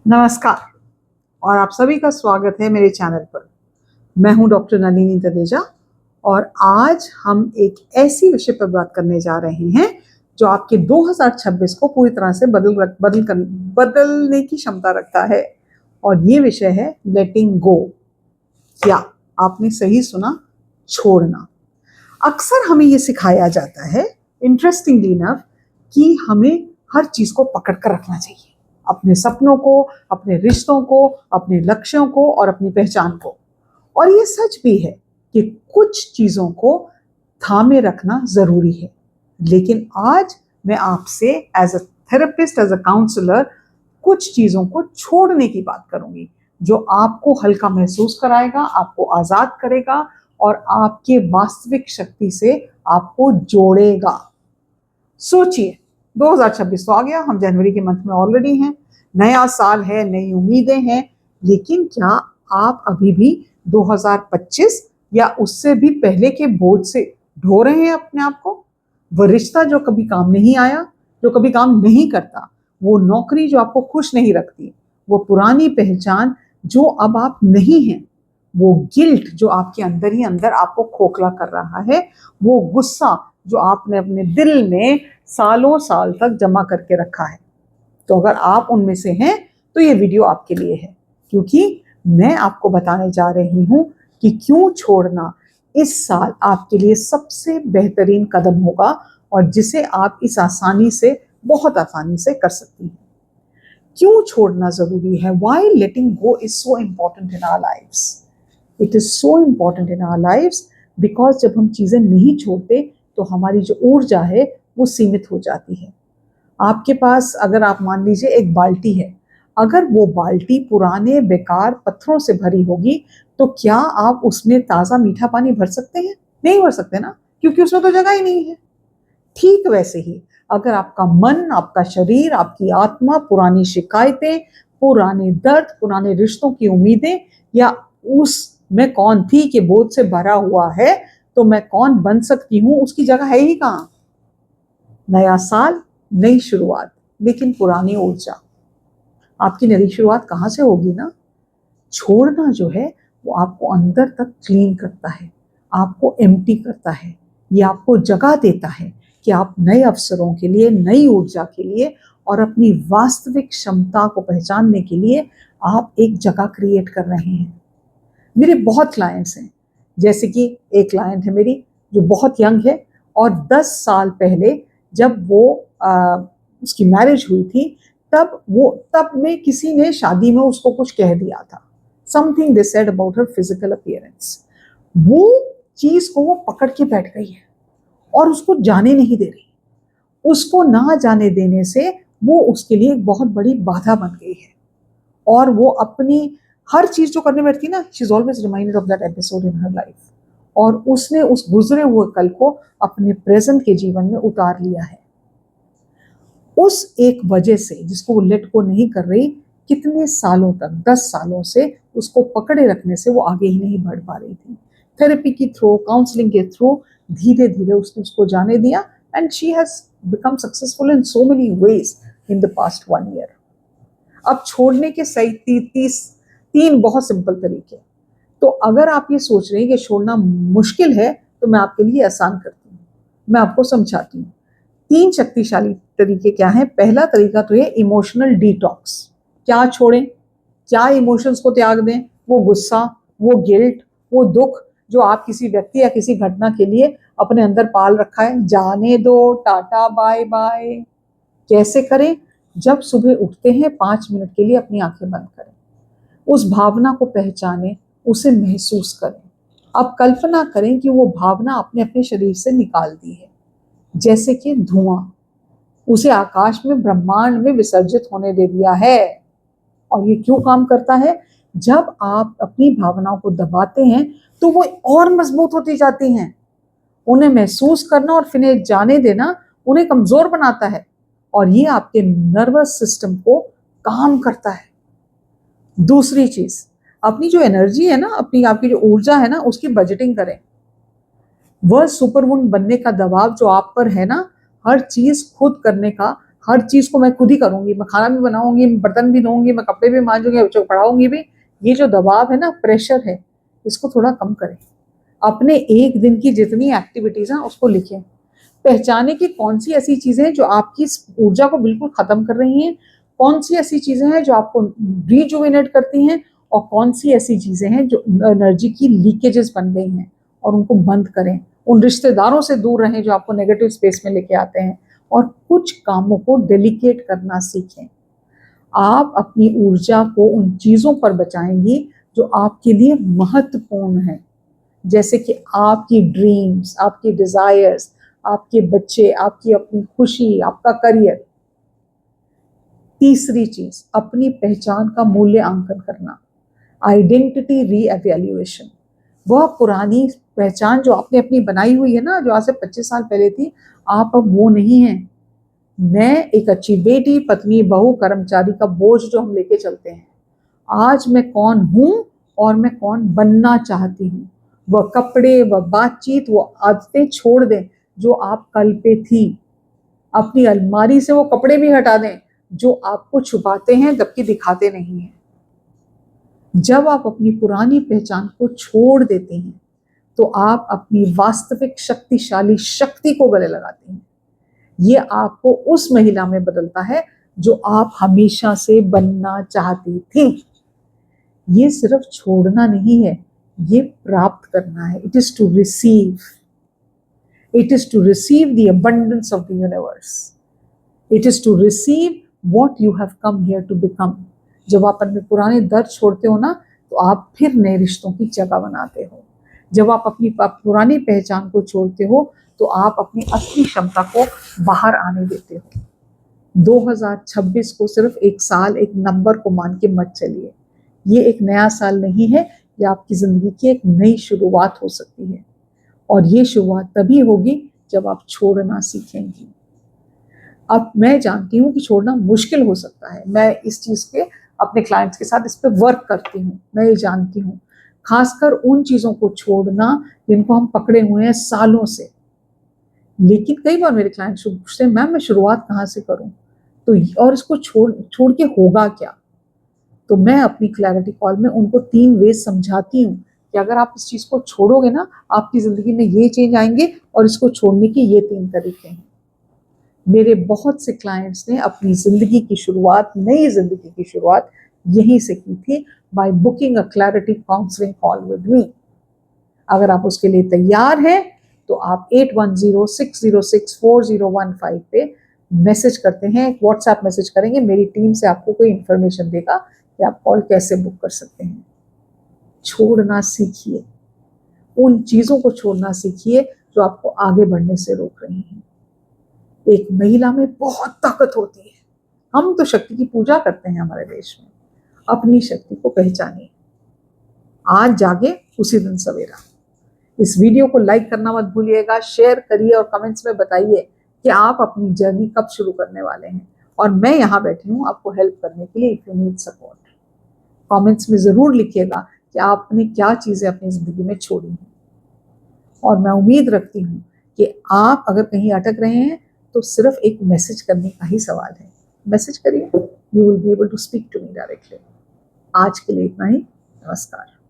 नमस्कार और आप सभी का स्वागत है मेरे चैनल पर। मैं हूं डॉक्टर नलिनी तदेजा और आज हम एक ऐसी विषय पर बात करने जा रहे हैं जो आपके 2026 को पूरी तरह से बदलने की क्षमता रखता है। और ये विषय है लेटिंग गो, या आपने सही सुना, छोड़ना। अक्सर हमें ये सिखाया जाता है, इंटरेस्टिंगली इनफ, कि हमें हर चीज को पकड़ कर रखना चाहिए, अपने सपनों को, अपने रिश्तों को, अपने लक्ष्यों को और अपनी पहचान को। और ये सच भी है कि कुछ चीजों को थामे रखना जरूरी है। लेकिन आज मैं आपसे as a therapist, as a counsellor, कुछ चीजों को छोड़ने की बात करूंगी जो आपको हल्का महसूस कराएगा, आपको आजाद करेगा और आपके वास्तविक शक्ति से आपको जोड़ेगा। सोचिए, 2026 तो आ गया, हम जनवरी के मंथ में ऑलरेडी हैं, नया साल है, नई उम्मीदें हैं। लेकिन क्या आप अभी भी 2025 या उससे भी पहले के बोझ से ढो रहे हैं अपने आप को? वो रिश्ता जो कभी काम नहीं आया, जो कभी काम नहीं करता, वो नौकरी जो आपको खुश नहीं रखती, वो पुरानी पहचान जो अब आप नहीं हैं, वो गिल्ट जो आपके अंदर ही अंदर आपको खोखला कर रहा है, वो गुस्सा जो आपने अपने दिल में सालों साल तक जमा करके रखा है। तो अगर आप उनमें से हैं तो ये वीडियो आपके लिए है, क्योंकि मैं आपको बताने जा रही हूं कि क्यों छोड़ना इस साल आपके लिए सबसे बेहतरीन कदम होगा और जिसे आप इस आसानी से, बहुत आसानी से कर सकती हैं। क्यों छोड़ना जरूरी है? Why letting go is so important in our lives? It is so important in our lives because जब हम चीजें नहीं छोड़ते तो हमारी जो ऊर्जा है वो सीमित हो जाती है। आपके पास, अगर आप मान लीजिए एक बाल्टी है, अगर वो बाल्टी पुराने बेकार पत्थरों से भरी होगी तो क्या आप उसमें ताजा मीठा पानी भर सकते हैं? नहीं भर सकते ना, क्योंकि उसमें तो जगह ही नहीं है। ठीक वैसे ही अगर आपका मन, आपका शरीर, आपकी आत्मा पुरानी शिकायतें, पुराने दर्द, पुराने रिश्तों की उम्मीदें या उस मैं कौन थी के बोझ से भरा हुआ है, तो मैं कौन बन सकती हूं उसकी जगह है ही कहां। नया साल, नई शुरुआत, लेकिन पुरानी ऊर्जा। आपकी नई शुरुआत कहां से होगी ना? छोड़ना जो है वो आपको अंदर तक क्लीन करता है, आपको एम्प्टी करता है, ये आपको जगह देता है कि आप नए अवसरों के लिए, नई ऊर्जा के लिए और अपनी वास्तविक क्षमता को पहचानने के लिए आप एक जगह क्रिएट कर रहे हैं। मेरे बहुत क्लाइंट्स हैं, जैसे कि एक क्लाइंट है मेरी जो बहुत यंग है और 10 साल पहले जब वो उसकी मैरिज हुई थी, तब में किसी ने शादी में उसको कुछ कह दिया था, something they said about her physical appearance. वो चीज को वो पकड़ के बैठ गई है और उसको जाने नहीं दे रही। उसको ना जाने देने से वो उसके लिए एक बहुत बड़ी बाधा बन गई है और वो अपनी हर चीज जो करने बैठती ना, she is always reminded of that episode in her life. और उसने उस गुजरे हुए कल को अपने प्रेजेंट के जीवन में उतार लिया है, उस एक वजह से जिसको वो लेट को नहीं कर रही। कितने सालों तक, 10 सालों से उसको पकड़े रखने से वो आगे ही नहीं बढ़ पा रही थी। थेरेपी के थ्रू, काउंसलिंग के थ्रू धीरे धीरे उसने उसको जाने दिया and she has become successful in so many ways in the past 1 year. अब छोड़ने के सही 3 बहुत सिंपल तरीके। तो अगर आप ये सोच रहे हैं कि छोड़ना मुश्किल है तो मैं आपके लिए आसान करती हूँ, मैं आपको समझाती हूँ। 3 शक्तिशाली तरीके क्या हैं? पहला तरीका तो है इमोशनल डिटॉक्स। क्या छोड़ें, क्या इमोशंस को त्याग दें? वो गुस्सा, वो गिल्ट, वो दुख जो आप किसी व्यक्ति या किसी घटना के लिए अपने अंदर पाल रखा है, जाने दो, टाटा बाय बाय। कैसे करें? जब सुबह उठते हैं 5 मिनट के लिए अपनी आंखें बंद करें, उस भावना को पहचानें, उसे महसूस करें। अब कल्पना करें कि वो भावना आपने अपने शरीर से निकाल दी है, जैसे कि धुआं, उसे आकाश में, ब्रह्मांड में विसर्जित होने दे दिया है। और ये क्यों काम करता है? जब आप अपनी भावनाओं को दबाते हैं तो वो और मजबूत होती जाती हैं। उन्हें महसूस करना और फिर जाने देना उन्हें कमजोर बनाता है और ये आपके नर्वस सिस्टम को काम करता है। दूसरी चीज, अपनी जो एनर्जी है ना, अपनी आपकी जो ऊर्जा है ना, उसकी बजटिंग करें। वह सुपर वुमन बनने का दबाव जो आप पर है ना, हर चीज खुद करने का, हर चीज को मैं खुद ही करूंगी, मैं खाना भी बनाऊंगी, बर्तन भी धोऊंगी, मैं कपड़े भी मांजूंगी, बच्चों को पढ़ाऊंगी भी। ये जो दबाव है ना, प्रेशर है, इसको थोड़ा कम करें। अपने एक दिन की जितनी एक्टिविटीज हैं उसको लिखें। पहचाने कि कौन सी ऐसी चीजें हैं जो आपकी ऊर्जा को बिल्कुल खत्म कर रही हैं, कौन सी ऐसी चीजें हैं जो आपको रिजुविनेट करती हैं, और कौन सी ऐसी चीजें हैं जो एनर्जी की लीकेजेस बन गई हैं, और उनको बंद करें। उन रिश्तेदारों से दूर रहें जो आपको नेगेटिव स्पेस में लेके आते हैं, और कुछ कामों को डेलीकेट करना सीखें। आप अपनी ऊर्जा को उन चीजों पर बचाएंगी जो आपके लिए महत्वपूर्ण है, जैसे कि आपकी ड्रीम्स, आपकी डिजायर्स, आपके बच्चे, आपकी अपनी खुशी, आपका करियर। तीसरी चीज, अपनी पहचान का मूल्यांकन करना, आइडेंटिटी रीएवैल्यूएशन। वह पुरानी पहचान जो आपने अपनी बनाई हुई है ना, जो आज से 25 साल पहले थी, आप अब वो नहीं है। मैं एक अच्छी बेटी, पत्नी, बहू, कर्मचारी का बोझ जो हम लेके चलते हैं, आज मैं कौन हूं और मैं कौन बनना चाहती हूँ। वह कपड़े, वह बातचीत, वो आदतें छोड़ दें जो आप कल पे थी। अपनी अलमारी से वो कपड़े भी हटा दें जो आपको छुपाते हैं जबकि दिखाते नहीं हैं। जब आप अपनी पुरानी पहचान को छोड़ देते हैं तो आप अपनी वास्तविक शक्तिशाली शक्ति को गले लगाते हैं। ये आपको उस महिला में बदलता है जो आप हमेशा से बनना चाहती थी। ये सिर्फ छोड़ना नहीं है, ये प्राप्त करना है। It is to receive, it is to receive the abundance of the universe, it is to receive what you have come here to become. जब आप अपने पुराने दर्द छोड़ते हो ना, तो आप फिर नए रिश्तों की जगह बनाते हो। जब आप अपनी पुरानी पहचान को छोड़ते हो तो आप अपनी असली क्षमता को बाहर आने देते हो। 2026 को सिर्फ एक साल, एक नंबर को मान के मत चलिए। ये एक नया साल नहीं है, ये आपकी जिंदगी की एक नई शुरुआत हो सकती है, और ये शुरुआत तभी होगी जब आप छोड़ना सीखेंगी। अब मैं जानती हूँ कि छोड़ना मुश्किल हो सकता है, मैं इस चीज के अपने क्लाइंट्स के साथ इस पे वर्क करती हूँ, मैं ये जानती हूँ। खासकर उन चीजों को छोड़ना जिनको हम पकड़े हुए हैं सालों से। लेकिन कई बार मेरे क्लाइंट्स पूछते हैं, मैम मैं शुरुआत कहाँ से करूँ, तो और इसको छोड़ के होगा क्या। तो मैं अपनी क्लैरिटी कॉल में उनको 3 वे समझाती हूँ कि अगर आप इस चीज को छोड़ोगे ना, आपकी जिंदगी में ये चेंज आएंगे, और इसको छोड़ने के ये 3 तरीके हैं। मेरे बहुत से क्लाइंट्स ने अपनी जिंदगी की शुरुआत, नई जिंदगी की शुरुआत यहीं से की थी, by booking a clarity counselling call with me. अगर आप उसके लिए तैयार हैं तो आप 8106064015 पे मैसेज करते हैं, एक व्हाट्सएप मैसेज करेंगे, मेरी टीम से आपको कोई इंफॉर्मेशन देगा कि आप कॉल कैसे बुक कर सकते हैं। छोड़ना सीखिए, उन चीजों को छोड़ना सीखिए जो आपको आगे बढ़ने से रोक रही हैं। एक महिला में बहुत ताकत होती है। हम तो शक्ति की पूजा करते हैं हमारे देश में। अपनी शक्ति को पहचानिए। आज जागे उसी दिन सवेरा। इस वीडियो को लाइक करना मत भूलिएगा, शेयर करिए और कमेंट्स में बताइए कि आप अपनी जर्नी कब शुरू करने वाले हैं, और मैं यहाँ बैठी हूँ आपको हेल्प करने के लिए, if you need support. Comments में जरूर लिखिएगा कि आपने क्या चीजें अपनी जिंदगी में छोड़ी हैं, और मैं उम्मीद रखती हूँ कि आप अगर कहीं अटक रहे हैं तो सिर्फ एक मैसेज करने का ही सवाल है। मैसेज करिए, you will be able to speak to me directly. आज के लिए इतना ही। नमस्कार।